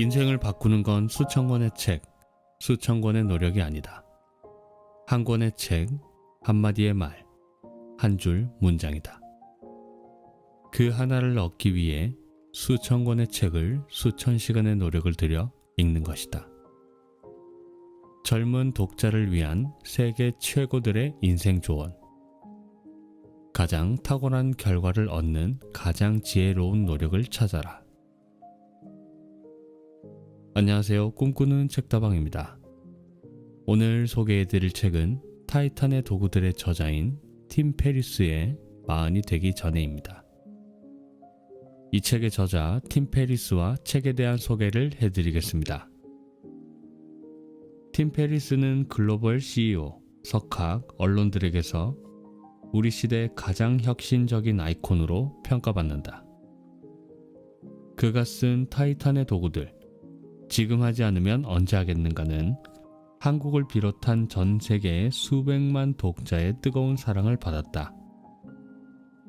인생을 바꾸는 건 수천 권의 책, 수천 권의 노력이 아니다. 한 권의 책, 한마디의 말, 한 줄 문장이다. 그 하나를 얻기 위해 수천 권의 책을 수천 시간의 노력을 들여 읽는 것이다. 젊은 독자를 위한 세계 최고들의 인생 조언. 가장 탁월한 결과를 얻는 가장 지혜로운 노력을 찾아라. 안녕하세요. 꿈꾸는 책다방입니다. 오늘 소개해드릴 책은 타이탄의 도구들의 저자인 팀 페리스의 마흔이 되기 전에입니다. 이 책의 저자 팀 페리스와 책에 대한 소개를 해드리겠습니다. 팀 페리스는 글로벌 CEO, 석학, 언론들에게서 우리 시대 가장 혁신적인 아이콘으로 평가받는다. 그가 쓴 타이탄의 도구들, 지금 하지 않으면 언제 하겠는가는 한국을 비롯한 전 세계의 수백만 독자의 뜨거운 사랑을 받았다.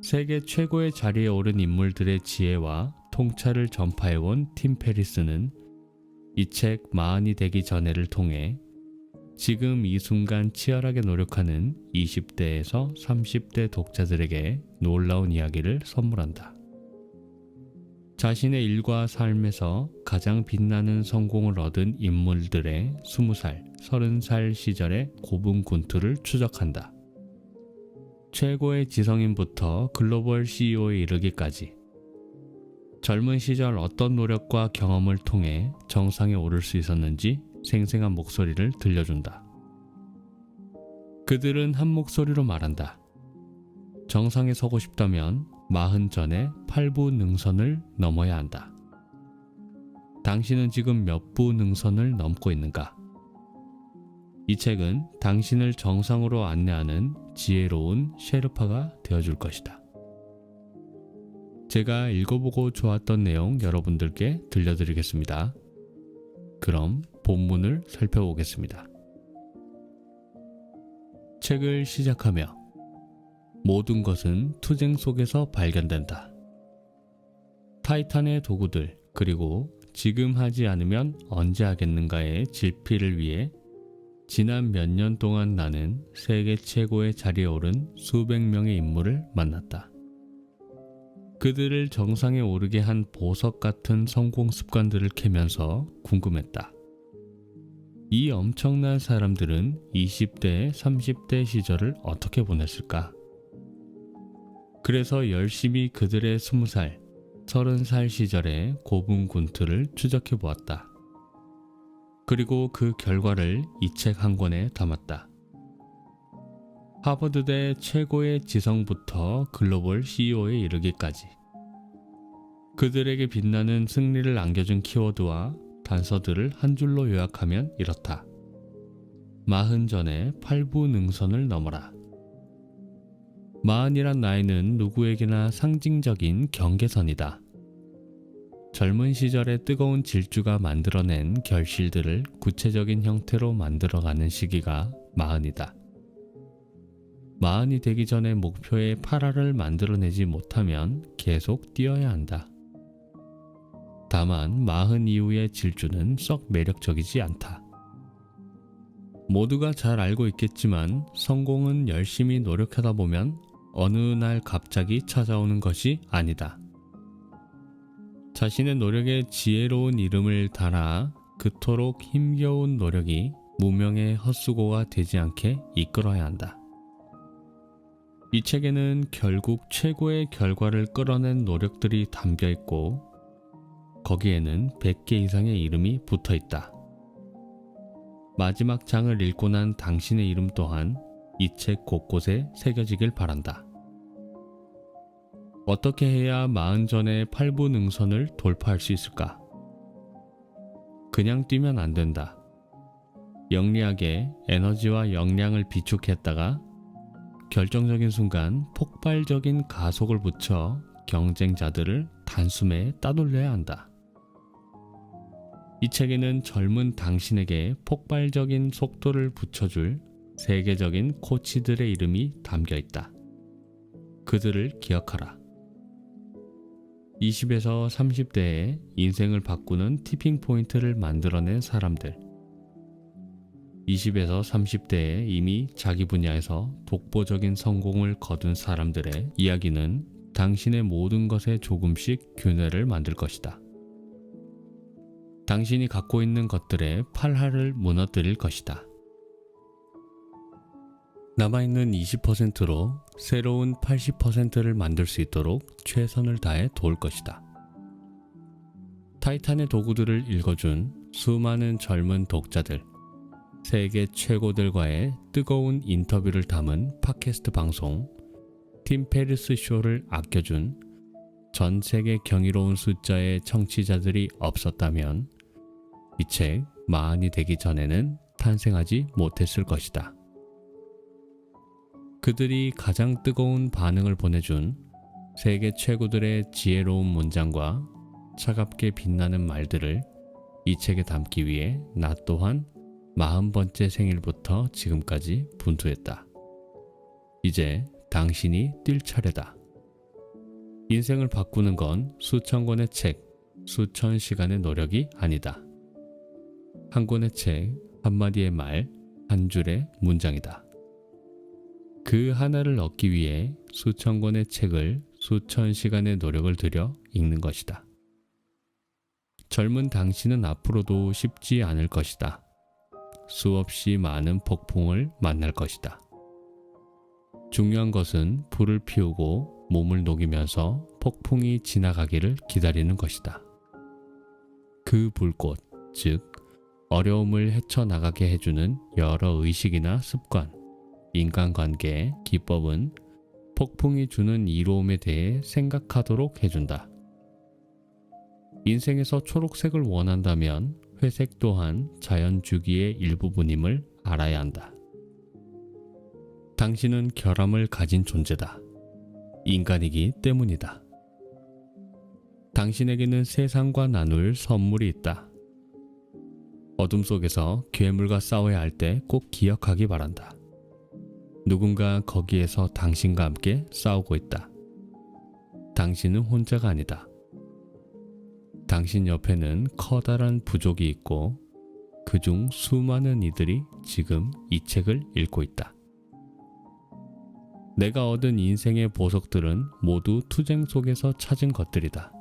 세계 최고의 자리에 오른 인물들의 지혜와 통찰을 전파해온 팀 페리스는 이 책 마흔이 되기 전에를 통해 지금 이 순간 치열하게 노력하는 20대에서 30대 독자들에게 놀라운 이야기를 선물한다. 자신의 일과 삶에서 가장 빛나는 성공을 얻은 인물들의 20살, 30살 시절의 고분군투를 추적한다. 최고의 지성인부터 글로벌 CEO에 이르기까지 젊은 시절 어떤 노력과 경험을 통해 정상에 오를 수 있었는지 생생한 목소리를 들려준다. 그들은 한 목소리로 말한다. 정상에 서고 싶다면 40 전에 8부 능선을 넘어야 한다. 당신은 지금 몇 부 능선을 넘고 있는가? 이 책은 당신을 정상으로 안내하는 지혜로운 셰르파가 되어줄 것이다. 제가 읽어보고 좋았던 내용 여러분들께 들려드리겠습니다. 그럼 본문을 살펴보겠습니다. 책을 시작하며 모든 것은 투쟁 속에서 발견된다. 타이탄의 도구들 그리고 지금 하지 않으면 언제 하겠는가의 질필을 위해 지난 몇 년 동안 나는 세계 최고의 자리에 오른 수백 명의 인물을 만났다. 그들을 정상에 오르게 한 보석 같은 성공 습관들을 캐면서 궁금했다. 이 엄청난 사람들은 20대, 30대 시절을 어떻게 보냈을까? 그래서 열심히 그들의 20살, 30살 시절의 고분군투를 추적해 보았다. 그리고 그 결과를 이 책 한 권에 담았다. 하버드대 최고의 지성부터 글로벌 CEO에 이르기까지 그들에게 빛나는 승리를 안겨준 키워드와 단서들을 한 줄로 요약하면 이렇다. 40 전에 8부 능선을 넘어라. 40이란 나이는 누구에게나 상징적인 경계선이다. 젊은 시절의 뜨거운 질주가 만들어낸 결실들을 구체적인 형태로 만들어가는 시기가 40이다. 40이 되기 전에 목표의 8알을 만들어내지 못하면 계속 뛰어야 한다. 다만 40 이후의 질주는 썩 매력적이지 않다. 모두가 잘 알고 있겠지만 성공은 열심히 노력하다 보면 어느 날 갑자기 찾아오는 것이 아니다. 자신의 노력에 지혜로운 이름을 달아 그토록 힘겨운 노력이 무명의 헛수고가 되지 않게 이끌어야 한다. 이 책에는 결국 최고의 결과를 끌어낸 노력들이 담겨 있고 거기에는 100개 이상의 이름이 붙어 있다. 마지막 장을 읽고 난 당신의 이름 또한 이 책 곳곳에 새겨지길 바란다. 어떻게 해야 40 전에 8부 능선을 돌파할 수 있을까? 그냥 뛰면 안 된다. 영리하게 에너지와 역량을 비축했다가 결정적인 순간 폭발적인 가속을 붙여 경쟁자들을 단숨에 따돌려야 한다. 이 책에는 젊은 당신에게 폭발적인 속도를 붙여줄 세계적인 코치들의 이름이 담겨 있다. 그들을 기억하라. 20에서 30대에 인생을 바꾸는 티핑 포인트를 만들어낸 사람들. 20에서 30대에 이미 자기 분야에서 독보적인 성공을 거둔 사람들의 이야기는 당신의 모든 것에 조금씩 균열을 만들 것이다. 당신이 갖고 있는 것들의 팔할을 무너뜨릴 것이다. 남아있는 20%로 새로운 80%를 만들 수 있도록 최선을 다해 도울 것이다. 타이탄의 도구들을 읽어준 수많은 젊은 독자들, 세계 최고들과의 뜨거운 인터뷰를 담은 팟캐스트 방송, 팀 페리스 쇼를 아껴준 전 세계 경이로운 숫자의 청취자들이 없었다면 이 책 마흔이 되기 전에는 탄생하지 못했을 것이다. 그들이 가장 뜨거운 반응을 보내준 세계 최고들의 지혜로운 문장과 차갑게 빛나는 말들을 이 책에 담기 위해 나 또한 40번째 생일부터 지금까지 분투했다. 이제 당신이 뛸 차례다. 인생을 바꾸는 건 수천 권의 책, 수천 시간의 노력이 아니다. 한 권의 책, 한마디의 말, 한 줄의 문장이다. 그 하나를 얻기 위해 수천 권의 책을 수천 시간의 노력을 들여 읽는 것이다. 젊은 당신은 앞으로도 쉽지 않을 것이다. 수없이 많은 폭풍을 만날 것이다. 중요한 것은 불을 피우고 몸을 녹이면서 폭풍이 지나가기를 기다리는 것이다. 그 불꽃, 즉 어려움을 헤쳐나가게 해주는 여러 의식이나 습관, 인간관계의 기법은 폭풍이 주는 이로움에 대해 생각하도록 해준다. 인생에서 초록색을 원한다면 회색 또한 자연 주기의 일부분임을 알아야 한다. 당신은 결함을 가진 존재다. 인간이기 때문이다. 당신에게는 세상과 나눌 선물이 있다. 어둠 속에서 괴물과 싸워야 할 때 꼭 기억하기 바란다. 누군가 거기에서 당신과 함께 싸우고 있다. 당신은 혼자가 아니다. 당신 옆에는 커다란 부족이 있고 그중 수많은 이들이 지금 이 책을 읽고 있다. 내가 얻은 인생의 보석들은 모두 투쟁 속에서 찾은 것들이다.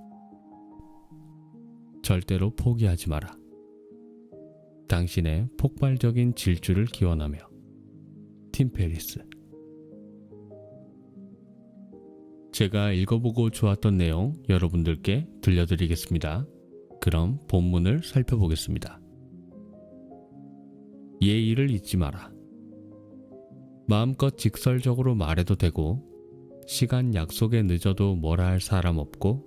절대로 포기하지 마라. 당신의 폭발적인 질주를 기원하며 팀 페리스. 제가 읽어보고 좋았던 내용 여러분들께 들려드리겠습니다. 그럼 본문을 살펴보겠습니다. 예의를 잊지 마라. 마음껏 직설적으로 말해도 되고 시간 약속에 늦어도 뭐라 할 사람 없고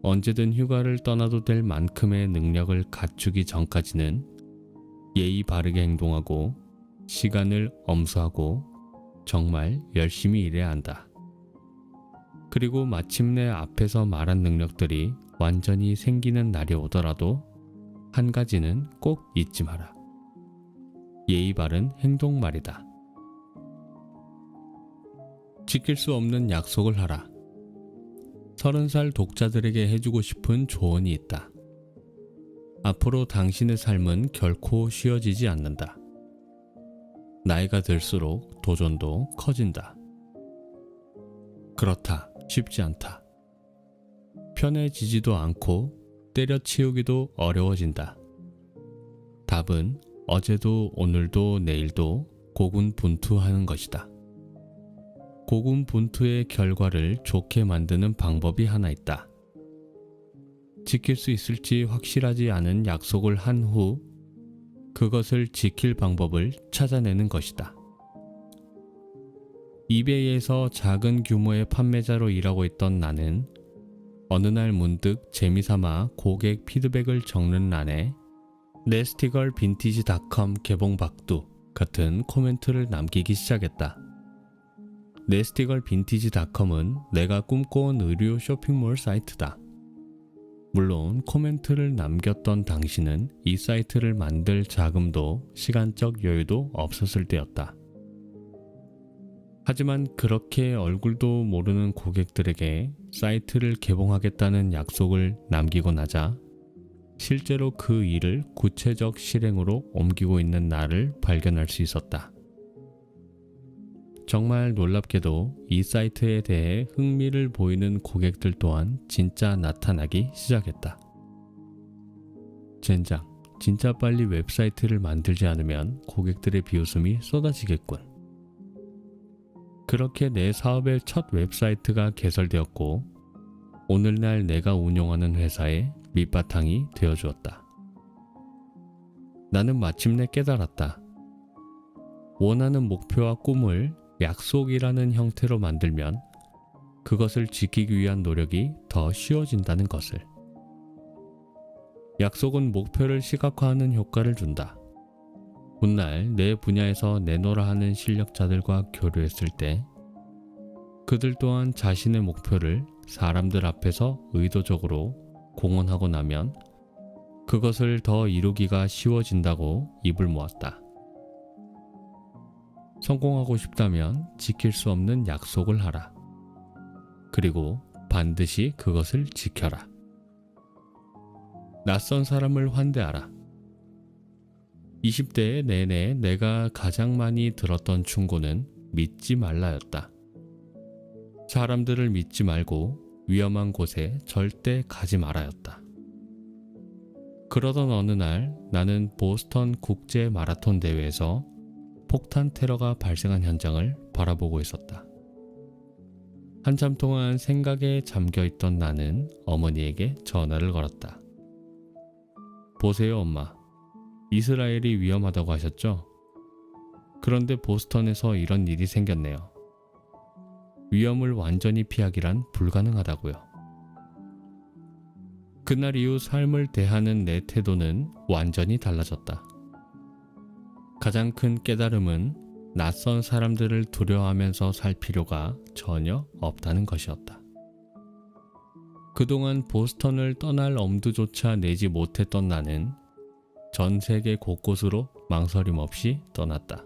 언제든 휴가를 떠나도 될 만큼의 능력을 갖추기 전까지는 예의 바르게 행동하고 시간을 엄수하고 정말 열심히 일해야 한다. 그리고 마침내 앞에서 말한 능력들이 완전히 생기는 날이 오더라도 한 가지는 꼭 잊지 마라. 예의 바른 행동 말이다. 지킬 수 없는 약속을 하라. 30살 독자들에게 해주고 싶은 조언이 있다. 앞으로 당신의 삶은 결코 쉬워지지 않는다. 나이가 들수록 도전도 커진다. 그렇다. 쉽지 않다. 편해지지도 않고 때려치우기도 어려워진다. 답은 어제도 오늘도 내일도 고군분투하는 것이다. 고군분투의 결과를 좋게 만드는 방법이 하나 있다. 지킬 수 있을지 확실하지 않은 약속을 한 후 그것을 지킬 방법을 찾아내는 것이다. 이베이에서 작은 규모의 판매자로 일하고 있던 나는 어느 날 문득 재미삼아 고객 피드백을 적는 란에 네스티걸빈티지닷컴 개봉박두 같은 코멘트를 남기기 시작했다. 네스티걸빈티지닷컴은 내가 꿈꿔온 의류 쇼핑몰 사이트다. 물론 코멘트를 남겼던 당시는 이 사이트를 만들 자금도 시간적 여유도 없었을 때였다. 하지만 그렇게 얼굴도 모르는 고객들에게 사이트를 개봉하겠다는 약속을 남기고 나자 실제로 그 일을 구체적 실행으로 옮기고 있는 나를 발견할 수 있었다. 정말 놀랍게도 이 사이트에 대해 흥미를 보이는 고객들 또한 진짜 나타나기 시작했다. 젠장, 진짜 빨리 웹사이트를 만들지 않으면 고객들의 비웃음이 쏟아지겠군. 그렇게 내 사업의 첫 웹사이트가 개설되었고 오늘날 내가 운영하는 회사의 밑바탕이 되어주었다. 나는 마침내 깨달았다. 원하는 목표와 꿈을 약속이라는 형태로 만들면 그것을 지키기 위한 노력이 더 쉬워진다는 것을. 약속은 목표를 시각화하는 효과를 준다. 훗날 내 분야에서 내놓으라 하는 실력자들과 교류했을 때 그들 또한 자신의 목표를 사람들 앞에서 의도적으로 공언하고 나면 그것을 더 이루기가 쉬워진다고 입을 모았다. 성공하고 싶다면 지킬 수 없는 약속을 하라. 그리고 반드시 그것을 지켜라. 낯선 사람을 환대하라. 20대 내내 내가 가장 많이 들었던 충고는 믿지 말라였다. 사람들을 믿지 말고 위험한 곳에 절대 가지 말아였다. 그러던 어느 날 나는 보스턴 국제 마라톤 대회에서 폭탄 테러가 발생한 현장을 바라보고 있었다. 한참 동안 생각에 잠겨있던 나는 어머니에게 전화를 걸었다. 보세요, 엄마. 이스라엘이 위험하다고 하셨죠? 그런데 보스턴에서 이런 일이 생겼네요. 위험을 완전히 피하기란 불가능하다고요. 그날 이후 삶을 대하는 내 태도는 완전히 달라졌다. 가장 큰 깨달음은 낯선 사람들을 두려워하면서 살 필요가 전혀 없다는 것이었다. 그동안 보스턴을 떠날 엄두조차 내지 못했던 나는 전 세계 곳곳으로 망설임 없이 떠났다.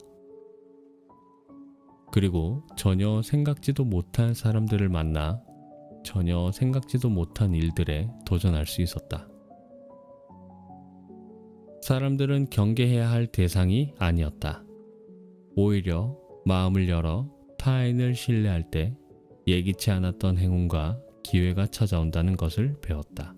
그리고 전혀 생각지도 못한 사람들을 만나 전혀 생각지도 못한 일들에 도전할 수 있었다. 사람들은 경계해야 할 대상이 아니었다. 오히려 마음을 열어 타인을 신뢰할 때 예기치 않았던 행운과 기회가 찾아온다는 것을 배웠다.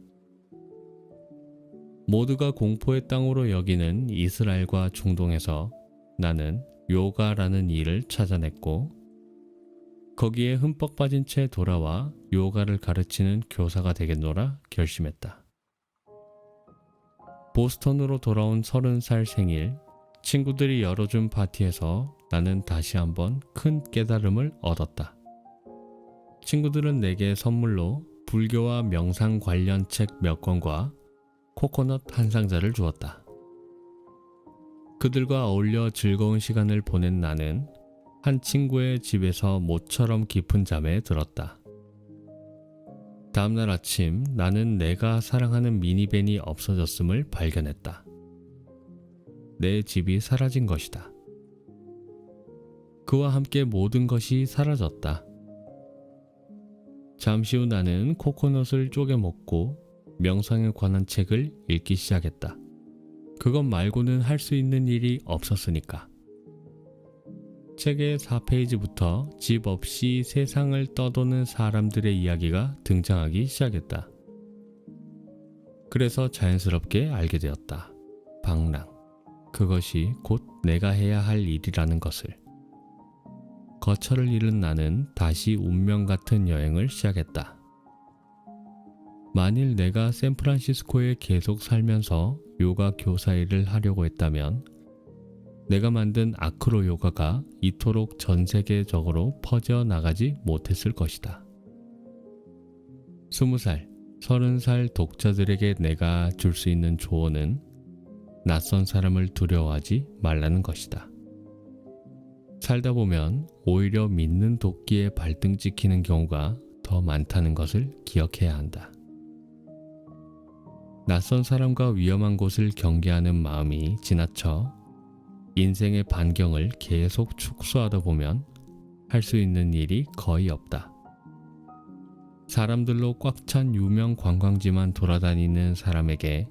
모두가 공포의 땅으로 여기는 이스라엘과 중동에서 나는 요가라는 일을 찾아냈고 거기에 흠뻑 빠진 채 돌아와 요가를 가르치는 교사가 되겠노라 결심했다. 보스턴으로 돌아온 30살 생일, 친구들이 열어준 파티에서 나는 다시 한번 큰 깨달음을 얻었다. 친구들은 내게 선물로 불교와 명상 관련 책 몇 권과 코코넛 한 상자를 주었다. 그들과 어울려 즐거운 시간을 보낸 나는 한 친구의 집에서 모처럼 깊은 잠에 들었다. 다음날 아침 나는 내가 사랑하는 미니밴이 없어졌음을 발견했다. 내 집이 사라진 것이다. 그와 함께 모든 것이 사라졌다. 잠시 후 나는 코코넛을 쪼개 먹고 명상에 관한 책을 읽기 시작했다. 그것 말고는 할 수 있는 일이 없었으니까. 책의 4페이지부터 집 없이 세상을 떠도는 사람들의 이야기가 등장하기 시작했다. 그래서 자연스럽게 알게 되었다. 방랑. 그것이 곧 내가 해야 할 일이라는 것을. 거처를 잃은 나는 다시 운명 같은 여행을 시작했다. 만일 내가 샌프란시스코에 계속 살면서 요가 교사 일을 하려고 했다면 내가 만든 아크로 요가가 이토록 전 세계적으로 퍼져나가지 못했을 것이다. 20살, 30살 독자들에게 내가 줄 수 있는 조언은 낯선 사람을 두려워하지 말라는 것이다. 살다 보면 오히려 믿는 도끼에 발등 찍히는 경우가 더 많다는 것을 기억해야 한다. 낯선 사람과 위험한 곳을 경계하는 마음이 지나쳐 인생의 반경을 계속 축소하다 보면 할 수 있는 일이 거의 없다. 사람들로 꽉 찬 유명 관광지만 돌아다니는 사람에게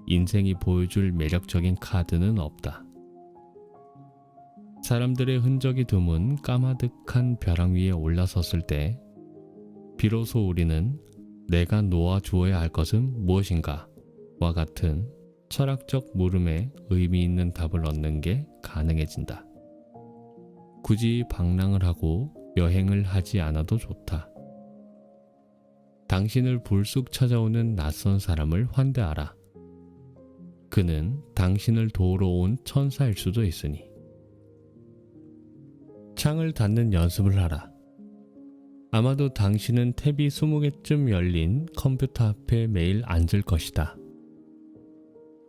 인생이 보여줄 매력적인 카드는 없다. 사람들의 흔적이 드문 까마득한 벼랑 위에 올라섰을 때 비로소 우리는 내가 놓아주어야 할 것은 무엇인가 와 같은 철학적 물음에 의미 있는 답을 얻는 게 가능해진다. 굳이 방랑을 하고 여행을 하지 않아도 좋다. 당신을 불쑥 찾아오는 낯선 사람을 환대하라. 그는 당신을 도우러 온 천사일 수도 있으니. 창을 닫는 연습을 하라. 아마도 당신은 탭이 20개쯤 열린 컴퓨터 앞에 매일 앉을 것이다.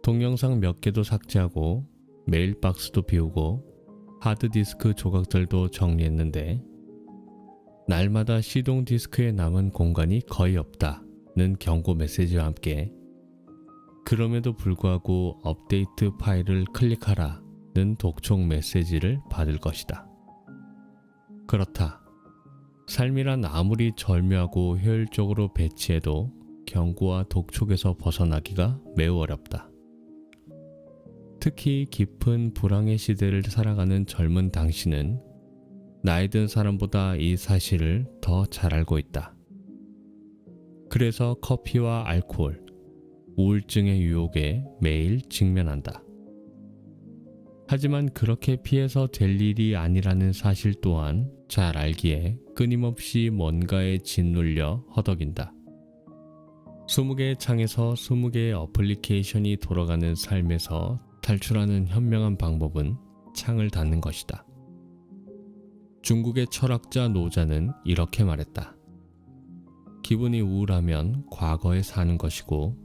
동영상 몇 개도 삭제하고 메일 박스도 비우고 하드디스크 조각들도 정리했는데 날마다 시동 디스크에 남은 공간이 거의 없다는 경고 메시지와 함께 그럼에도 불구하고 업데이트 파일을 클릭하라는 독촉 메시지를 받을 것이다. 그렇다. 삶이란 아무리 절묘하고 효율적으로 배치해도 경고와 독촉에서 벗어나기가 매우 어렵다. 특히 깊은 불황의 시대를 살아가는 젊은 당신은 나이 든 사람보다 이 사실을 더 잘 알고 있다. 그래서 커피와 알코올, 우울증의 유혹에 매일 직면한다. 하지만 그렇게 피해서 될 일이 아니라는 사실 또한 잘 알기에 끊임없이 뭔가에 짓눌려 허덕인다. 20개의 창에서 20개의 어플리케이션이 돌아가는 삶에서 탈출하는 현명한 방법은 창을 닫는 것이다. 중국의 철학자 노자는 이렇게 말했다. 기분이 우울하면 과거에 사는 것이고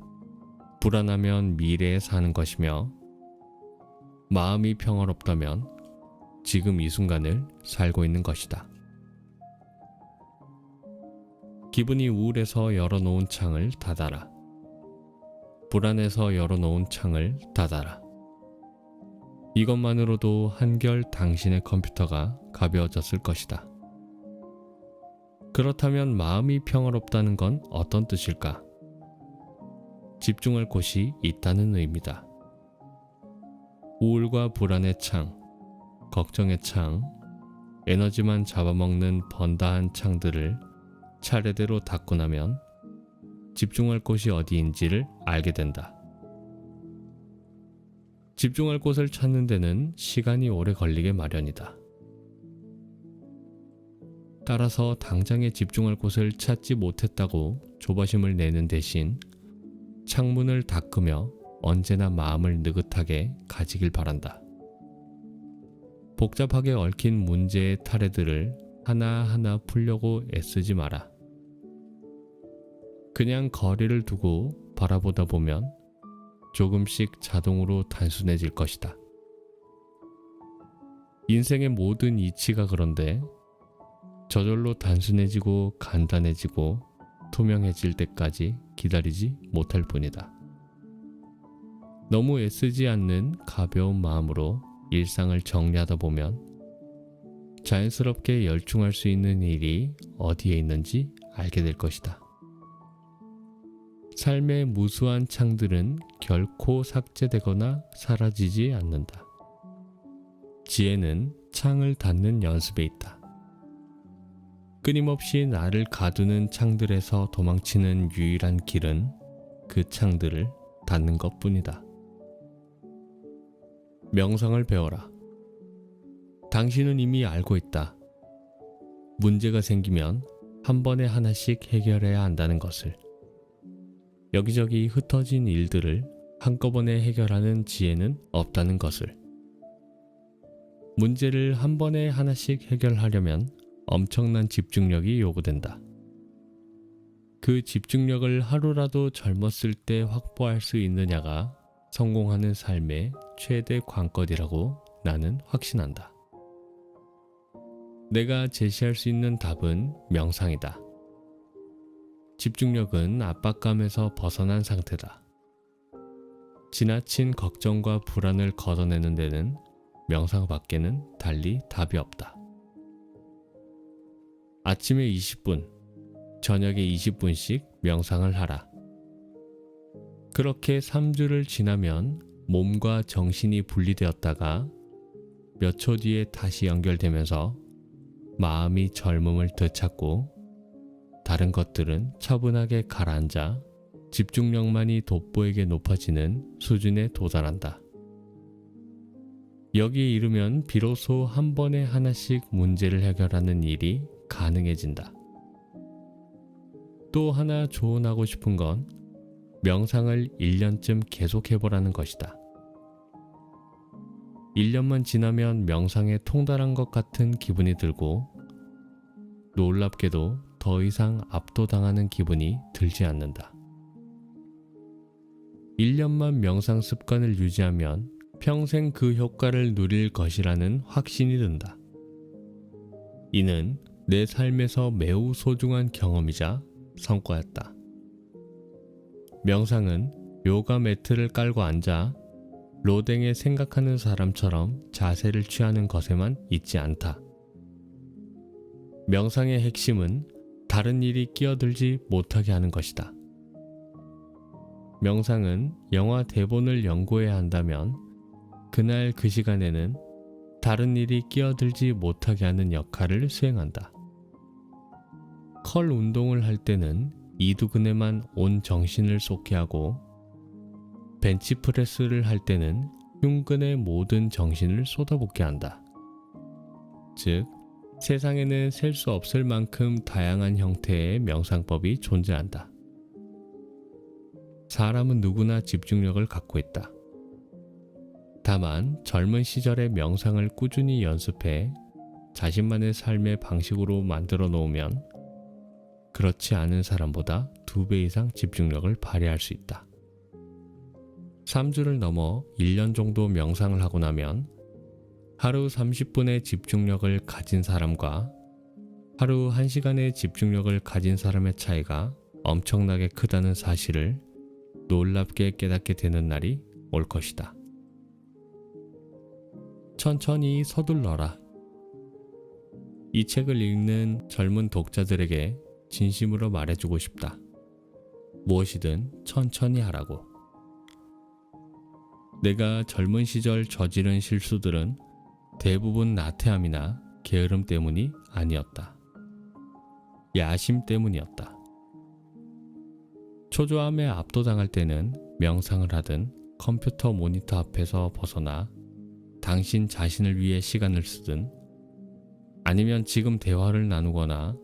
불안하면 미래에 사는 것이며 마음이 평화롭다면 지금 이 순간을 살고 있는 것이다. 기분이 우울해서 열어놓은 창을 닫아라. 불안해서 열어놓은 창을 닫아라. 이것만으로도 한결 당신의 컴퓨터가 가벼워졌을 것이다. 그렇다면 마음이 평화롭다는 건 어떤 뜻일까? 집중할 곳이 있다는 의미다. 우울과 불안의 창, 걱정의 창, 에너지만 잡아먹는 번다한 창들을 차례대로 닫고 나면 집중할 곳이 어디인지를 알게 된다. 집중할 곳을 찾는 데는 시간이 오래 걸리게 마련이다. 따라서 당장에 집중할 곳을 찾지 못했다고 조바심을 내는 대신 창문을 닦으며 언제나 마음을 느긋하게 가지길 바란다. 복잡하게 얽힌 문제의 타래들을 하나하나 풀려고 애쓰지 마라. 그냥 거리를 두고 바라보다 보면 조금씩 자동으로 단순해질 것이다. 인생의 모든 이치가 그런데 저절로 단순해지고 간단해지고 투명해질 때까지 기다리지 못할 뿐이다. 너무 애쓰지 않는 가벼운 마음으로 일상을 정리하다 보면 자연스럽게 열중할 수 있는 일이 어디에 있는지 알게 될 것이다. 삶의 무수한 창들은 결코 삭제되거나 사라지지 않는다. 지혜는 창을 닫는 연습에 있다. 끊임없이 나를 가두는 창들에서 도망치는 유일한 길은 그 창들을 닫는 것뿐이다. 명상을 배워라. 당신은 이미 알고 있다. 문제가 생기면 한 번에 하나씩 해결해야 한다는 것을. 여기저기 흩어진 일들을 한꺼번에 해결하는 지혜는 없다는 것을. 문제를 한 번에 하나씩 해결하려면 엄청난 집중력이 요구된다. 그 집중력을 하루라도 젊었을 때 확보할 수 있느냐가 성공하는 삶의 최대 관건이라고 나는 확신한다. 내가 제시할 수 있는 답은 명상이다. 집중력은 압박감에서 벗어난 상태다. 지나친 걱정과 불안을 걷어내는 데는 명상밖에는 달리 답이 없다. 아침에 20분, 저녁에 20분씩 명상을 하라. 그렇게 3주를 지나면 몸과 정신이 분리되었다가 몇 초 뒤에 다시 연결되면서 마음이 젊음을 되찾고 다른 것들은 차분하게 가라앉아 집중력만이 돋보이게 높아지는 수준에 도달한다. 여기에 이르면 비로소 한 번에 하나씩 문제를 해결하는 일이 가능해진다. 또 하나 조언하고 싶은 건 명상을 1년쯤 계속해보라는 것이다. 1년만 지나면 명상에 통달한 것 같은 기분이 들고 놀랍게도 더 이상 압도당하는 기분이 들지 않는다. 1년만 명상 습관을 유지하면 평생 그 효과를 누릴 것이라는 확신이 든다. 이는 내 삶에서 매우 소중한 경험이자 성과였다. 명상은 요가 매트를 깔고 앉아 로댕에 생각하는 사람처럼 자세를 취하는 것에만 있지 않다. 명상의 핵심은 다른 일이 끼어들지 못하게 하는 것이다. 명상은 영화 대본을 연구해야 한다면 그날 그 시간에는 다른 일이 끼어들지 못하게 하는 역할을 수행한다. 컬 운동을 할 때는 이두근에만 온 정신을 쏟게 하고 벤치프레스를 할 때는 흉근에 모든 정신을 쏟아붓게 한다. 즉, 세상에는 셀 수 없을 만큼 다양한 형태의 명상법이 존재한다. 사람은 누구나 집중력을 갖고 있다. 다만 젊은 시절에 명상을 꾸준히 연습해 자신만의 삶의 방식으로 만들어 놓으면 그렇지 않은 사람보다 2배 이상 집중력을 발휘할 수 있다. 3주를 넘어 1년 정도 명상을 하고 나면 하루 30분의 집중력을 가진 사람과 하루 1시간의 집중력을 가진 사람의 차이가 엄청나게 크다는 사실을 놀랍게 깨닫게 되는 날이 올 것이다. 천천히 서둘러라. 이 책을 읽는 젊은 독자들에게 진심으로 말해주고 싶다. 무엇이든 천천히 하라고. 내가 젊은 시절 저지른 실수들은 대부분 나태함이나 게으름 때문이 아니었다. 야심 때문이었다. 초조함에 압도당할 때는 명상을 하든 컴퓨터 모니터 앞에서 벗어나 당신 자신을 위해 시간을 쓰든 아니면 지금 대화를 나누거나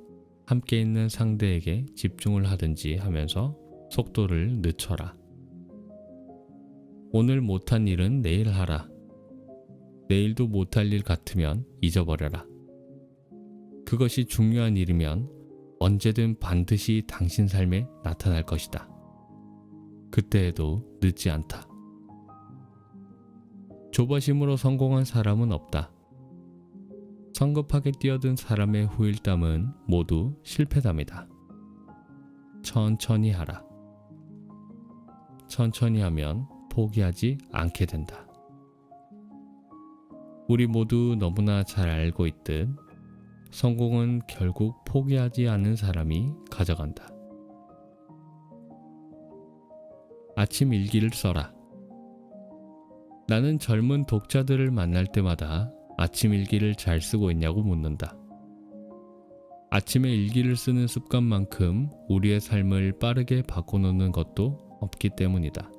함께 있는 상대에게 집중을 하든지 하면서 속도를 늦춰라. 오늘 못한 일은 내일 하라. 내일도 못할 일 같으면 잊어버려라. 그것이 중요한 일이면 언제든 반드시 당신 삶에 나타날 것이다. 그때에도 늦지 않다. 조바심으로 성공한 사람은 없다. 성급하게 뛰어든 사람의 후일담은 모두 실패담이다. 천천히 하라. 천천히 하면 포기하지 않게 된다. 우리 모두 너무나 잘 알고 있듯 성공은 결국 포기하지 않은 사람이 가져간다. 아침 일기를 써라. 나는 젊은 독자들을 만날 때마다 아침 일기를 잘 쓰고 있냐고 묻는다. 아침에 일기를 쓰는 습관만큼 우리의 삶을 빠르게 바꿔놓는 것도 없기 때문이다.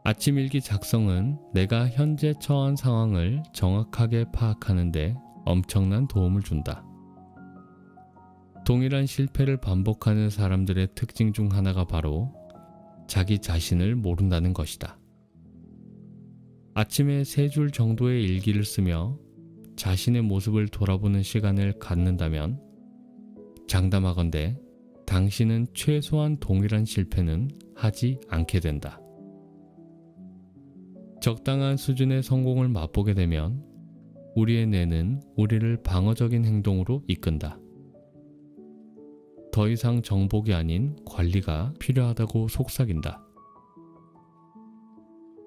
아침 일기 작성은 내가 현재 처한 상황을 정확하게 파악하는 데 엄청난 도움을 준다. 동일한 실패를 반복하는 사람들의 특징 중 하나가 바로 자기 자신을 모른다는 것이다. 아침에 3줄 정도의 일기를 쓰며 자신의 모습을 돌아보는 시간을 갖는다면 장담하건대 당신은 최소한 동일한 실패는 하지 않게 된다. 적당한 수준의 성공을 맛보게 되면 우리의 뇌는 우리를 방어적인 행동으로 이끈다. 더 이상 정복이 아닌 관리가 필요하다고 속삭인다.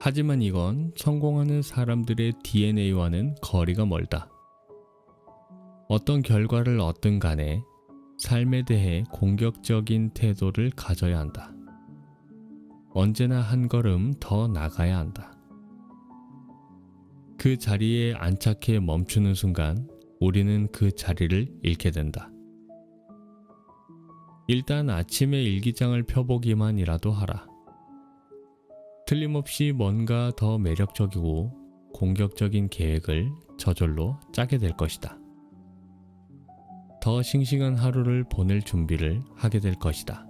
하지만 이건 성공하는 사람들의 DNA와는 거리가 멀다. 어떤 결과를 얻든 간에 삶에 대해 공격적인 태도를 가져야 한다. 언제나 한 걸음 더 나가야 한다. 그 자리에 안착해 멈추는 순간 우리는 그 자리를 잃게 된다. 일단 아침에 일기장을 펴보기만이라도 하라. 틀림없이 뭔가 더 매력적이고 공격적인 계획을 저절로 짜게 될 것이다. 더 싱싱한 하루를 보낼 준비를 하게 될 것이다.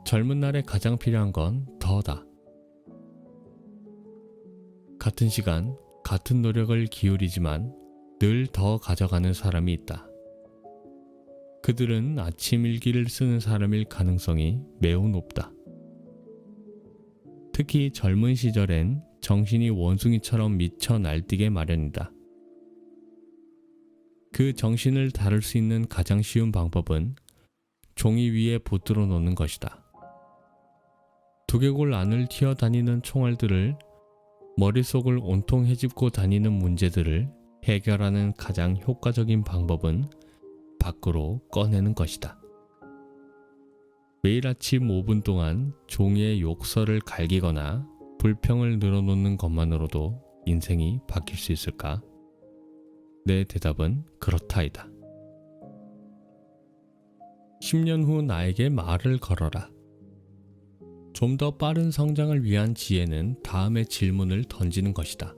젊은 날에 가장 필요한 건 더다. 같은 시간, 같은 노력을 기울이지만 늘 더 가져가는 사람이 있다. 그들은 아침 일기를 쓰는 사람일 가능성이 매우 높다. 특히 젊은 시절엔 정신이 원숭이처럼 미쳐 날뛰게 마련이다. 그 정신을 다룰 수 있는 가장 쉬운 방법은 종이 위에 붙들어 놓는 것이다. 두개골 안을 튀어다니는 총알들을 머릿속을 온통 헤집고 다니는 문제들을 해결하는 가장 효과적인 방법은 밖으로 꺼내는 것이다. 매일 아침 5분 동안 종이에 욕설을 갈기거나 불평을 늘어놓는 것만으로도 인생이 바뀔 수 있을까? 내 대답은 그렇다이다. 10년 후 나에게 말을 걸어라. 좀 더 빠른 성장을 위한 지혜는 다음의 질문을 던지는 것이다.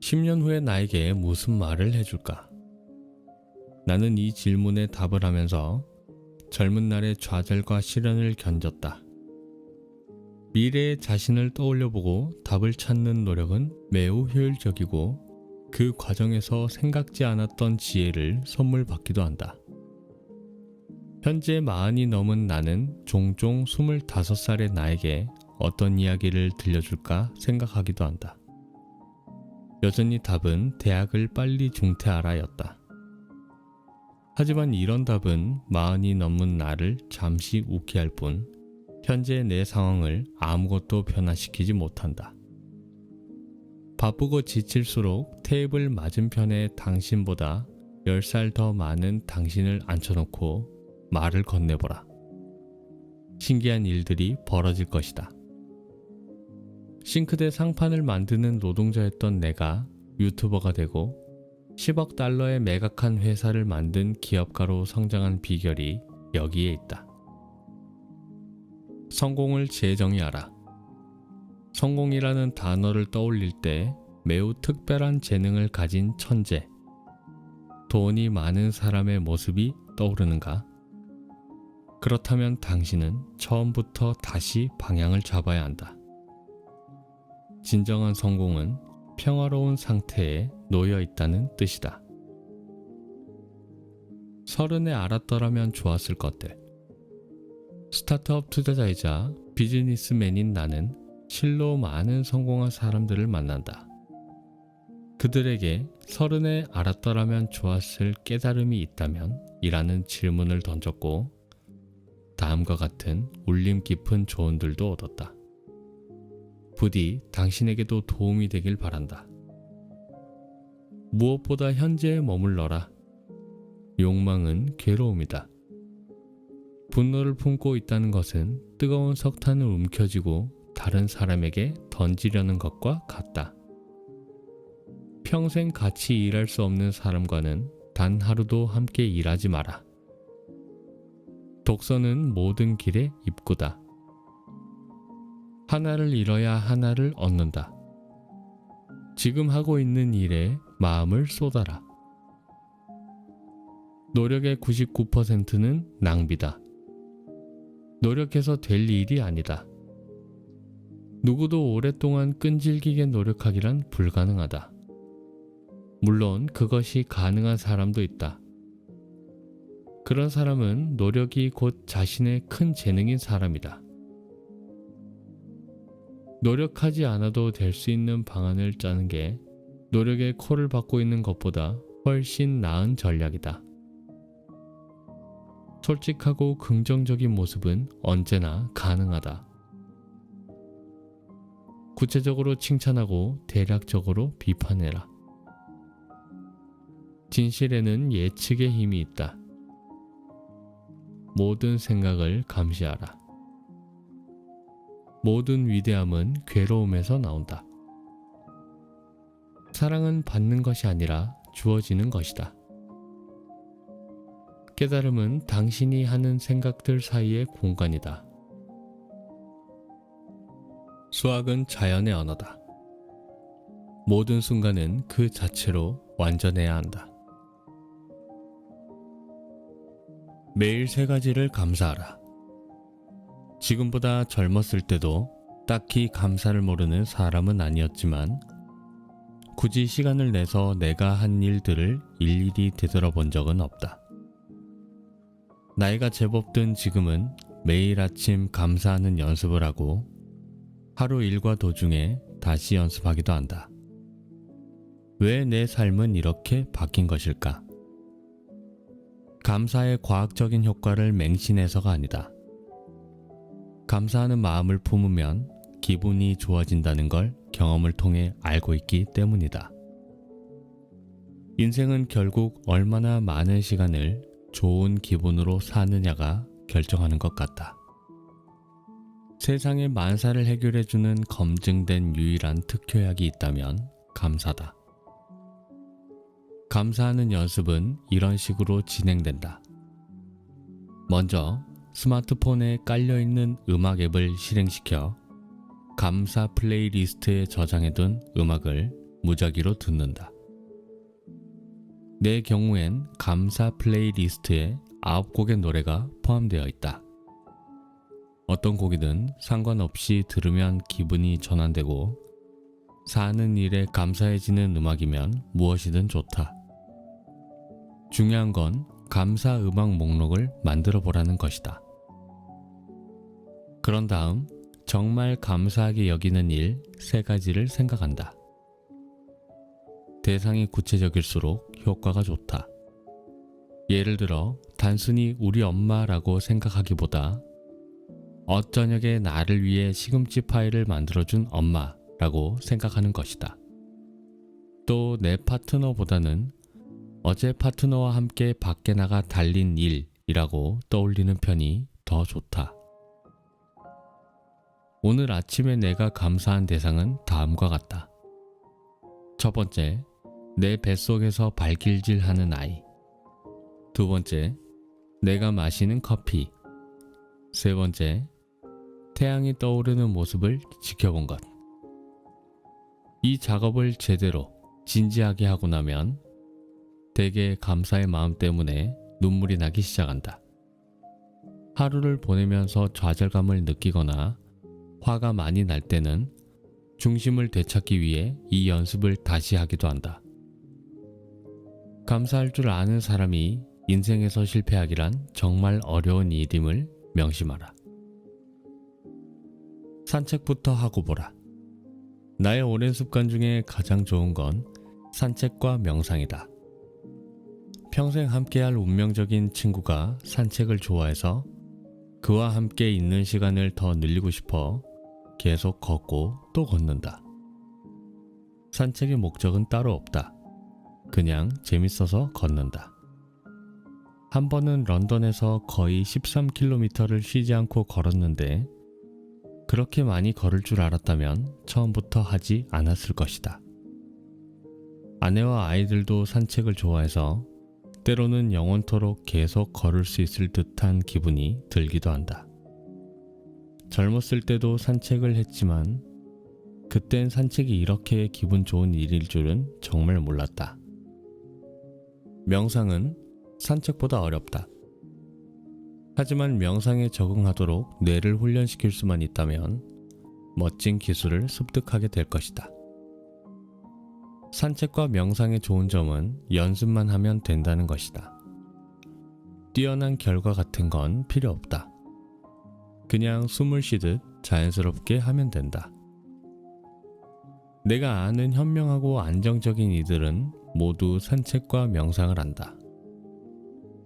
10년 후에 나에게 무슨 말을 해줄까? 나는 이 질문에 답을 하면서 젊은 날의 좌절과 시련을 견뎠다. 미래의 자신을 떠올려보고 답을 찾는 노력은 매우 효율적이고 그 과정에서 생각지 않았던 지혜를 선물 받기도 한다. 현재 40이 넘은 나는 종종 25살의 나에게 어떤 이야기를 들려줄까 생각하기도 한다. 여전히 답은 대학을 빨리 중퇴하라였다. 하지만 이런 답은 40이 넘은 나를 잠시 웃게 할 뿐 현재 내 상황을 아무것도 변화시키지 못한다. 바쁘고 지칠수록 테이블 맞은편에 당신보다 10살 더 많은 당신을 앉혀놓고 말을 건네보라. 신기한 일들이 벌어질 것이다. 싱크대 상판을 만드는 노동자였던 내가 유튜버가 되고 10억 달러에 매각한 회사를 만든 기업가로 성장한 비결이 여기에 있다. 성공을 재정의하라. 성공이라는 단어를 떠올릴 때 매우 특별한 재능을 가진 천재, 돈이 많은 사람의 모습이 떠오르는가? 그렇다면 당신은 처음부터 다시 방향을 잡아야 한다. 진정한 성공은 평화로운 상태에 놓여 있다는 뜻이다. 30에 알았더라면 좋았을 것들. 스타트업 투자자이자 비즈니스맨인 나는 실로 많은 성공한 사람들을 만난다. 그들에게 30에 알았더라면 좋았을 깨달음이 있다면? 이라는 질문을 던졌고 다음과 같은 울림 깊은 조언들도 얻었다. 부디 당신에게도 도움이 되길 바란다. 무엇보다 현재에 머물러라. 욕망은 괴로움이다. 분노를 품고 있다는 것은 뜨거운 석탄을 움켜쥐고 다른 사람에게 던지려는 것과 같다. 평생 같이 일할 수 없는 사람과는 단 하루도 함께 일하지 마라. 독서는 모든 길의 입구다. 하나를 잃어야 하나를 얻는다. 지금 하고 있는 일에 마음을 쏟아라. 노력의 99%는 낭비다. 노력해서 될 일이 아니다. 누구도 오랫동안 끈질기게 노력하기란 불가능하다. 물론 그것이 가능한 사람도 있다. 그런 사람은 노력이 곧 자신의 큰 재능인 사람이다. 노력하지 않아도 될 수 있는 방안을 짜는 게 노력의 콜을 받고 있는 것보다 훨씬 나은 전략이다. 솔직하고 긍정적인 모습은 언제나 가능하다. 구체적으로 칭찬하고 대략적으로 비판해라. 진실에는 예측의 힘이 있다. 모든 생각을 감시하라. 모든 위대함은 괴로움에서 나온다. 사랑은 받는 것이 아니라 주어지는 것이다. 깨달음은 당신이 하는 생각들 사이의 공간이다. 수학은 자연의 언어다. 모든 순간은 그 자체로 완전해야 한다. 매일 3가지를 감사하라. 지금보다 젊었을 때도 딱히 감사를 모르는 사람은 아니었지만 굳이 시간을 내서 내가 한 일들을 일일이 되돌아본 적은 없다. 나이가 제법 든 지금은 매일 아침 감사하는 연습을 하고 하루 일과 도중에 다시 연습하기도 한다. 왜 내 삶은 이렇게 바뀐 것일까? 감사의 과학적인 효과를 맹신해서가 아니다. 감사하는 마음을 품으면 기분이 좋아진다는 걸 경험을 통해 알고 있기 때문이다. 인생은 결국 얼마나 많은 시간을 좋은 기분으로 사느냐가 결정하는 것 같다. 세상의 만사를 해결해주는 검증된 유일한 특효약이 있다면 감사다. 감사하는 연습은 이런 식으로 진행된다. 먼저 스마트폰에 깔려있는 음악 앱을 실행시켜 감사 플레이리스트에 저장해둔 음악을 무작위로 듣는다. 내 경우엔 감사 플레이리스트에 9곡의 노래가 포함되어 있다. 어떤 곡이든 상관없이 들으면 기분이 전환되고 사는 일에 감사해지는 음악이면 무엇이든 좋다. 중요한 건 감사 음악 목록을 만들어 보라는 것이다. 그런 다음 정말 감사하게 여기는 일 3가지를 생각한다. 대상이 구체적일수록 효과가 좋다. 예를 들어 단순히 우리 엄마라고 생각하기보다 어저녁에 나를 위해 시금치 파이를 만들어준 엄마라고 생각하는 것이다. 또 내 파트너보다는 어제 파트너와 함께 밖에 나가 달린 일이라고 떠올리는 편이 더 좋다. 오늘 아침에 내가 감사한 대상은 다음과 같다. 첫 번째, 내 뱃속에서 발길질하는 아이. 두 번째, 내가 마시는 커피. 세 번째, 태양이 떠오르는 모습을 지켜본 것. 이 작업을 제대로 진지하게 하고 나면 대개 감사의 마음 때문에 눈물이 나기 시작한다. 하루를 보내면서 좌절감을 느끼거나 화가 많이 날 때는 중심을 되찾기 위해 이 연습을 다시 하기도 한다. 감사할 줄 아는 사람이 인생에서 실패하기란 정말 어려운 일임을 명심하라. 산책부터 하고 보라. 나의 오랜 습관 중에 가장 좋은 건 산책과 명상이다. 평생 함께할 운명적인 친구가 산책을 좋아해서 그와 함께 있는 시간을 더 늘리고 싶어 계속 걷고 또 걷는다. 산책의 목적은 따로 없다. 그냥 재밌어서 걷는다. 한 번은 런던에서 거의 13km를 쉬지 않고 걸었는데 그렇게 많이 걸을 줄 알았다면 처음부터 하지 않았을 것이다. 아내와 아이들도 산책을 좋아해서 때로는 영원토록 계속 걸을 수 있을 듯한 기분이 들기도 한다. 젊었을 때도 산책을 했지만 그땐 산책이 이렇게 기분 좋은 일일 줄은 정말 몰랐다. 명상은 산책보다 어렵다. 하지만 명상에 적응하도록 뇌를 훈련시킬 수만 있다면 멋진 기술을 습득하게 될 것이다. 산책과 명상의 좋은 점은 연습만 하면 된다는 것이다. 뛰어난 결과 같은 건 필요 없다. 그냥 숨을 쉬듯 자연스럽게 하면 된다. 내가 아는 현명하고 안정적인 이들은 모두 산책과 명상을 한다.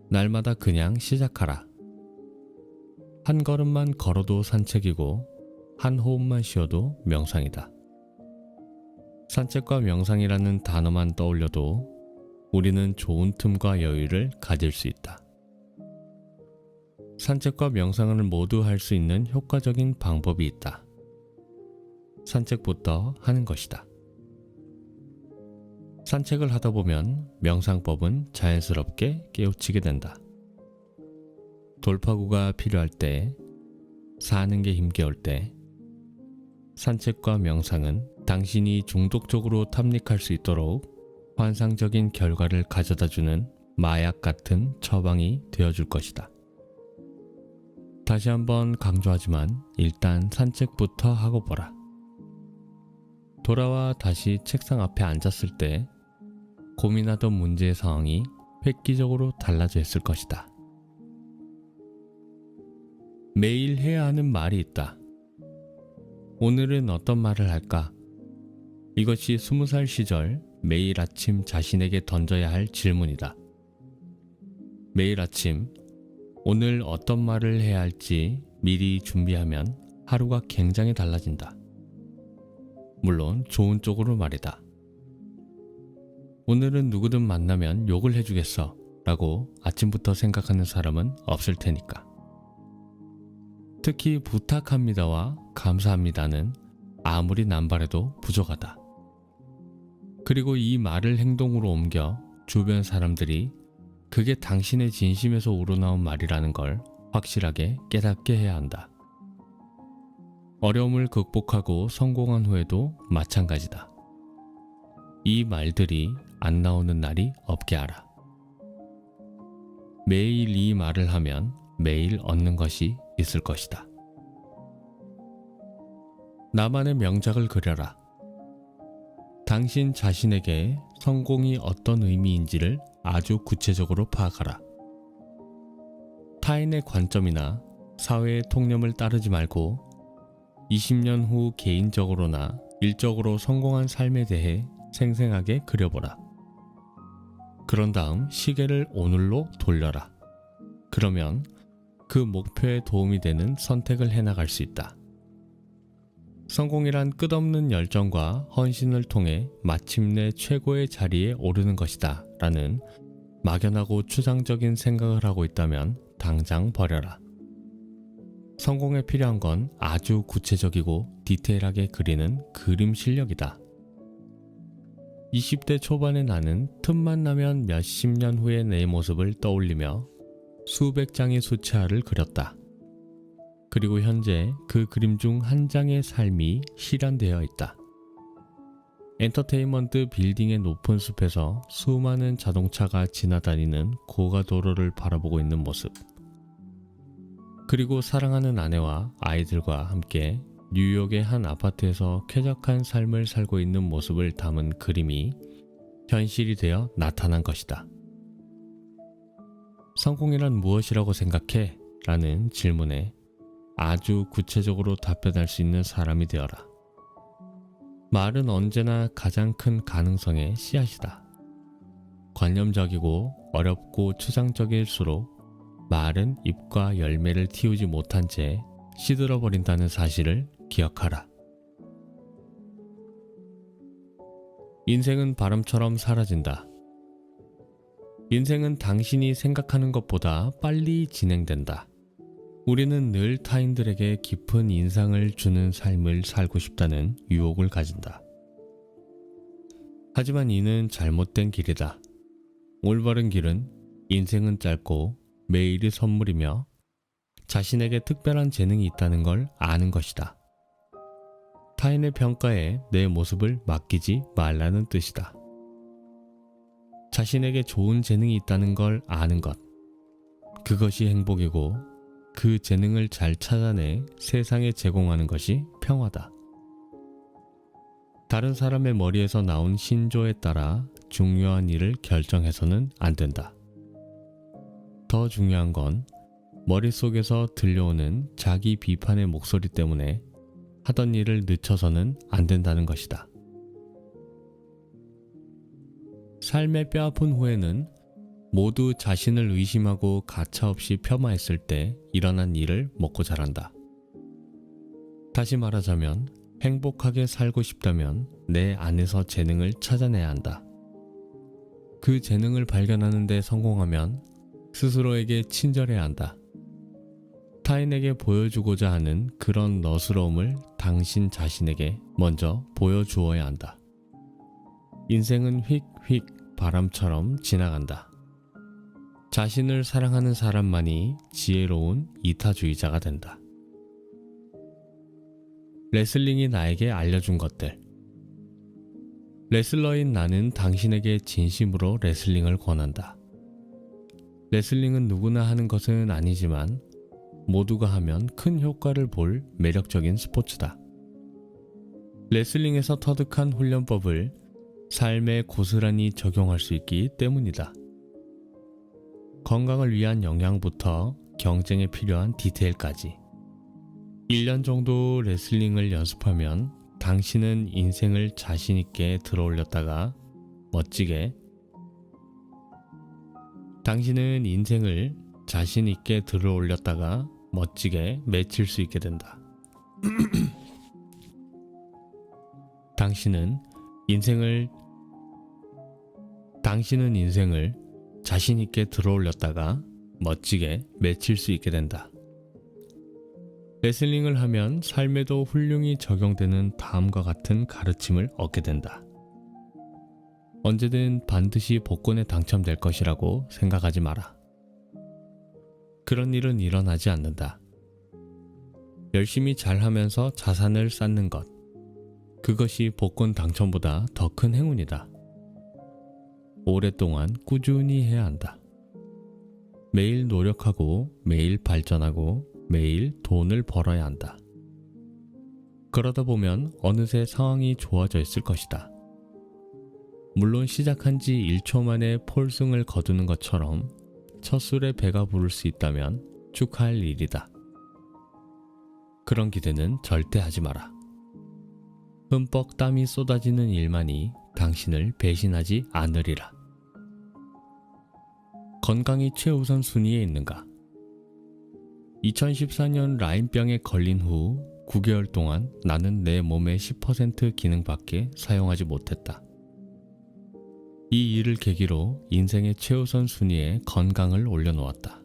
날마다 그냥 시작하라. 한 걸음만 걸어도 산책이고 한 호흡만 쉬어도 명상이다. 산책과 명상이라는 단어만 떠올려도 우리는 좋은 틈과 여유를 가질 수 있다. 산책과 명상을 모두 할 수 있는 효과적인 방법이 있다. 산책부터 하는 것이다. 산책을 하다 보면 명상법은 자연스럽게 깨우치게 된다. 돌파구가 필요할 때, 사는 게 힘겨울 때, 산책과 명상은 당신이 중독적으로 탐닉할 수 있도록 환상적인 결과를 가져다주는 마약 같은 처방이 되어줄 것이다. 다시 한번 강조하지만 일단 산책부터 하고 보라. 돌아와 다시 책상 앞에 앉았을 때 고민하던 문제의 상황이 획기적으로 달라져 있을 것이다. 매일 해야 하는 말이 있다. 오늘은 어떤 말을 할까? 이것이 20살 시절 매일 아침 자신에게 던져야 할 질문이다. 매일 아침 오늘 어떤 말을 해야 할지 미리 준비하면 하루가 굉장히 달라진다. 물론 좋은 쪽으로 말이다. 오늘은 누구든 만나면 욕을 해주겠어 라고 아침부터 생각하는 사람은 없을 테니까. 특히 부탁합니다와 감사합니다는 아무리 남발해도 부족하다. 그리고 이 말을 행동으로 옮겨 주변 사람들이 그게 당신의 진심에서 우러나온 말이라는 걸 확실하게 깨닫게 해야 한다. 어려움을 극복하고 성공한 후에도 마찬가지다. 이 말들이 안 나오는 날이 없게 알아. 매일 이 말을 하면 매일 얻는 것이 있을 것이다. 나만의 명작을 그려라. 당신 자신에게 성공이 어떤 의미인지를 아주 구체적으로 파악하라. 타인의 관점이나 사회의 통념을 따르지 말고 20년 후 개인적으로나 일적으로 성공한 삶에 대해 생생하게 그려보라. 그런 다음 시계를 오늘로 돌려라. 그러면 그 목표에 도움이 되는 선택을 해나갈 수 있다. 성공이란 끝없는 열정과 헌신을 통해 마침내 최고의 자리에 오르는 것이다 라는 막연하고 추상적인 생각을 하고 있다면 당장 버려라. 성공에 필요한 건 아주 구체적이고 디테일하게 그리는 그림 실력이다. 20대 초반의 나는 틈만 나면 몇십 년 후의 내 모습을 떠올리며 수백 장의 수채화를 그렸다. 그리고 현재 그 그림 중 한 장의 삶이 실현되어 있다. 엔터테인먼트 빌딩의 높은 숲에서 수많은 자동차가 지나다니는 고가도로를 바라보고 있는 모습. 그리고 사랑하는 아내와 아이들과 함께 뉴욕의 한 아파트에서 쾌적한 삶을 살고 있는 모습을 담은 그림이 현실이 되어 나타난 것이다. 성공이란 무엇이라고 생각해? 라는 질문에 아주 구체적으로 답변할 수 있는 사람이 되어라. 말은 언제나 가장 큰 가능성의 씨앗이다. 관념적이고 어렵고 추상적일수록 말은 잎과 열매를 틔우지 못한 채 시들어버린다는 사실을 기억하라. 인생은 바람처럼 사라진다. 인생은 당신이 생각하는 것보다 빨리 진행된다. 우리는 늘 타인들에게 깊은 인상을 주는 삶을 살고 싶다는 유혹을 가진다. 하지만 이는 잘못된 길이다. 올바른 길은 인생은 짧고 매일이 선물이며 자신에게 특별한 재능이 있다는 걸 아는 것이다. 타인의 평가에 내 모습을 맡기지 말라는 뜻이다. 자신에게 좋은 재능이 있다는 걸 아는 것. 그것이 행복이고 그 재능을 잘 찾아내 세상에 제공하는 것이 평화다. 다른 사람의 머리에서 나온 신조에 따라 중요한 일을 결정해서는 안 된다. 더 중요한 건 머릿속에서 들려오는 자기 비판의 목소리 때문에 하던 일을 늦춰서는 안 된다는 것이다. 삶의 뼈아픈 후에는 모두 자신을 의심하고 가차없이 폄하했을 때 일어난 일을 먹고 자란다. 다시 말하자면 행복하게 살고 싶다면 내 안에서 재능을 찾아내야 한다. 그 재능을 발견하는 데 성공하면 스스로에게 친절해야 한다. 타인에게 보여주고자 하는 그런 너스러움을 당신 자신에게 먼저 보여주어야 한다. 인생은 휙휙 바람처럼 지나간다. 자신을 사랑하는 사람만이 지혜로운 이타주의자가 된다. 레슬링이 나에게 알려준 것들. 레슬러인 나는 당신에게 진심으로 레슬링을 권한다. 레슬링은 누구나 하는 것은 아니지만 모두가 하면 큰 효과를 볼 매력적인 스포츠다. 레슬링에서 터득한 훈련법을 삶에 고스란히 적용할 수 있기 때문이다. 건강을 위한 영양부터 경쟁에 필요한 디테일까지 1년 정도 레슬링을 연습하면 당신은 인생을 자신있게 들어올렸다가 멋지게 맺힐 수 있게 된다. 당신은 인생을 자신있게 들어올렸다가 멋지게 맺힐 수 있게 된다. 레슬링을 하면 삶에도 훌륭히 적용되는 다음과 같은 가르침을 얻게 된다. 언제든 반드시 복권에 당첨될 것이라고 생각하지 마라. 그런 일은 일어나지 않는다. 열심히 잘하면서 자산을 쌓는 것, 그것이 복권 당첨보다 더 큰 행운이다. 오랫동안 꾸준히 해야 한다. 매일 노력하고 매일 발전하고 매일 돈을 벌어야 한다. 그러다 보면 어느새 상황이 좋아져 있을 것이다. 물론 시작한 지 1초 만에 폴승을 거두는 것처럼 첫 술에 배가 부를 수 있다면 축하할 일이다. 그런 기대는 절대 하지 마라. 흠뻑 땀이 쏟아지는 일만이 당신을 배신하지 않으리라. 건강이 최우선 순위에 있는가? 2014년 라임병에 걸린 후 9개월 동안 나는 내 몸의 10% 기능밖에 사용하지 못했다. 이 일을 계기로 인생의 최우선 순위에 건강을 올려놓았다.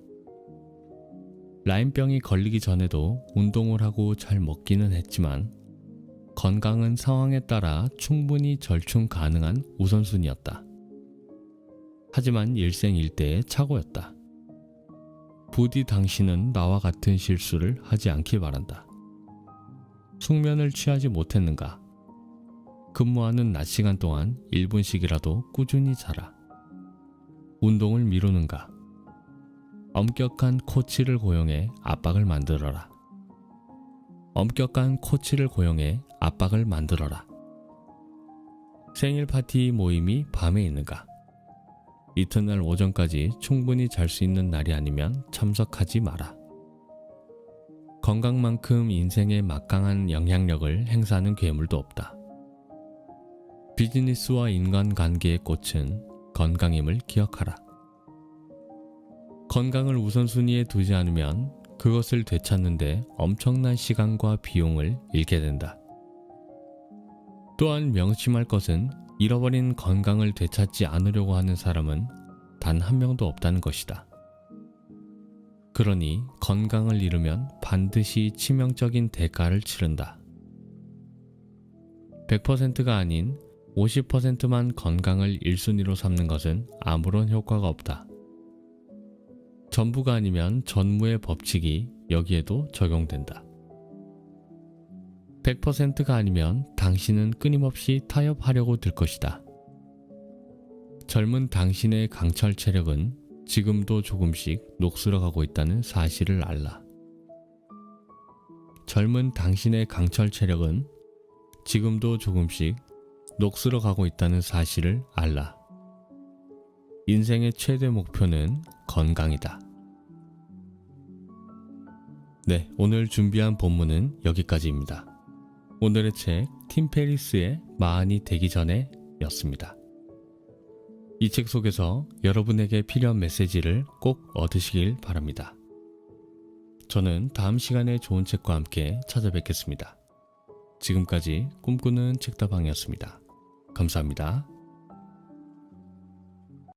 라임병이 걸리기 전에도 운동을 하고 잘 먹기는 했지만 건강은 상황에 따라 충분히 절충 가능한 우선순위였다. 하지만 일생일대의 착오였다. 부디 당신은 나와 같은 실수를 하지 않길 바란다. 숙면을 취하지 못했는가? 근무하는 낮 시간 동안 1분씩이라도 꾸준히 자라. 운동을 미루는가? 엄격한 코치를 고용해 압박을 만들어라. 생일 파티 모임이 밤에 있는가? 이튿날 오전까지 충분히 잘 수 있는 날이 아니면 참석하지 마라. 건강만큼 인생에 막강한 영향력을 행사하는 괴물도 없다. 비즈니스와 인간관계의 꽃은 건강임을 기억하라. 건강을 우선순위에 두지 않으면 그것을 되찾는데 엄청난 시간과 비용을 잃게 된다. 또한 명심할 것은 잃어버린 건강을 되찾지 않으려고 하는 사람은 단 한 명도 없다는 것이다. 그러니 건강을 잃으면 반드시 치명적인 대가를 치른다. 100%가 아닌 50%만 건강을 1순위로 삼는 것은 아무런 효과가 없다. 전부가 아니면 전무의 법칙이 여기에도 적용된다. 100%가 아니면 당신은 끊임없이 타협하려고 들 것이다. 젊은 당신의 강철 체력은 지금도 조금씩 녹슬어가고 있다는 사실을 알라. 젊은 당신의 강철 체력은 지금도 조금씩 녹슬어가고 있다는 사실을 알라. 인생의 최대 목표는 건강이다. 네, 오늘 준비한 본문은 여기까지입니다. 오늘의 책 팀 페리스의 마흔이 되기 전에 였습니다. 이 책 속에서 여러분에게 필요한 메시지를 꼭 얻으시길 바랍니다. 저는 다음 시간에 좋은 책과 함께 찾아뵙겠습니다. 지금까지 꿈꾸는 책다방이었습니다. 감사합니다.